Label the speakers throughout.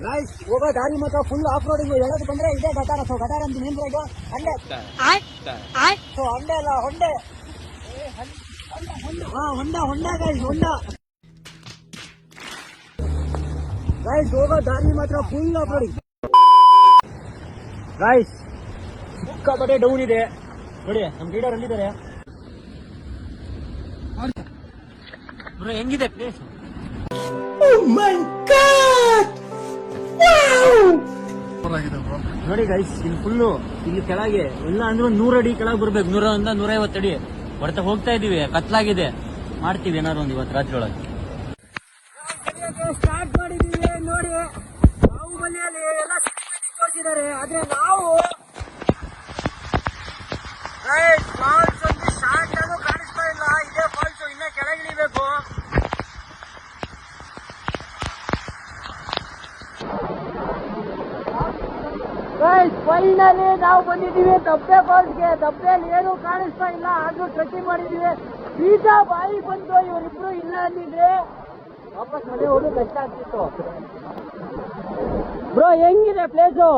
Speaker 1: Guys ಹೋಗೋ ದಾರಿ ಮಾತ್ರ ಫುಲ್ ಆಫ್ ರೋಡಿಂಗ್. ಹೇಳೋದು ಬಂದ್ರೆ ಇದೇ ಗಟಾರ. ಸೊ ಗಟಾರ ಅಂತ ಮೇನ್ ರೋಡ್ ಹಂಡೆ. ಸೊ ಹಂಡೆ ಅಲ್ಲ ಹೊಂಡೆ. ಹೊಂಡ ಗೈಸ್ ಹೊಂಡ. ಗೈಸ್ ಹೋಗೋ ದಾರಿ ಮಾತ್ರ ಫುಲ್ ಆಫ್ ರೋಡಿಂಗ್. ಗೈಸ್ ಸಿಕ್ಕಾಪಟ್ಟೆ ಡೌನ್ ಇದೆ ನೋಡಿ. ನಮ್ ಲೀಡರ್ ಅಲ್ಲಿದ್ದಾರೆ. ಹೆಂಗಿದೆ ಪ್ಲೇಸ್? ನೋಡಿ ಗೈಸ್ ಇಲ್ಲಿ ಫುಲ್ಲು ಇಲ್ಲಿ ಕೆಳಗೆ ಎಲ್ಲ ಅಂದ್ರೆ 100 ಅಡಿ ಕೆಳಗೆ ಬರ್ಬೇಕು. 100 150 ಅಡಿ ಹೊರತ ಹೋಗ್ತಾ ಇದೀವಿ. ಕತ್ಲಾಗಿದೆ. ಮಾಡ್ತೀವಿ ಏನಾದ್ರು ಒಂದು ಇವತ್ತು ರಾತ್ರಿ ಒಳಗೆ. ಸ್ಟಾರ್ಟ್ ಮಾಡಿದೀವಿ ನೋಡಿ. ಬಾಹುಬಲಿಯಲ್ಲಿ ಎಲ್ಲ ತೋರಿಸಿದ್ದಾರೆ. ಆದ್ರೆ ನಾವು ಫಾಲ್ಸ್ ಒಂದು ಸ್ಟಾರ್ಟ್ ಆಗೂ ಕಾಣಿಸ್ತಾ ಇಲ್ಲ. ಇದೇ ಫಾಲ್ಸ್ ಇನ್ನ ಕೆಳಗಿಳಿಬೇಕು. ಫೈನಲಿ ನಾವು ಬಂದಿದ್ದೀವಿ ದಬ್ಬೆ ಫಾಲ್ಸ್ಗೆ. ದಬ್ಬೆಯಲ್ಲಿ ಏನು ಕಾಣಿಸ್ತಾ ಇಲ್ಲ. ಆದ್ರೂ ಟ್ರೆಕ್ಕಿಂಗ್ ಮಾಡಿದೀವಿ. ಬೀಜ ಬಾಯಿ ಬಂತು. ಇವರಿಬ್ರು ಇಲ್ಲ ಅಂದಿದ್ರೆ ವಾಪಸ್ ಮನೆ ಹೋಗಿ ಕಷ್ಟ ಆಗ್ತಿತ್ತು. ಬ್ರೋ ಹೆಂಗಿದೆ ಪ್ಲೇಸು?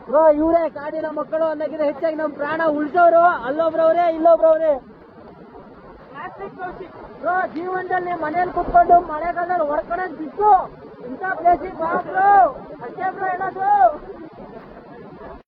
Speaker 1: ಬ್ರೋ ಇವರೇ ಕಾಡಿನ ಮಕ್ಕಳು ಅನ್ನೋಕ್ಕಿಂತ ಹೆಚ್ಚಾಗಿ ನಮ್ಮ ಪ್ರಾಣ ಉಳಿಸೋರು. ಅಲ್ಲೊಬ್ರವ್ರೆ ಇಲ್ಲೊಬ್ರವ್ರೆ. ಬ್ರೋ ಜೀವನದಲ್ಲಿ ಮನೇಲಿ ಕುತ್ಕೊಂಡು ಮಳೆಗಾಲದಲ್ಲಿ ಹೊಡ್ಕೊಳಕ್ ಬಿಟ್ಟು ಇಂಥ ಪ್ಲೇಸಿಗೆ ಬಾ ಬ್ರೋ. ಅಷ್ಟೇ ಬ್ರೋ ಹೇಳೋದು.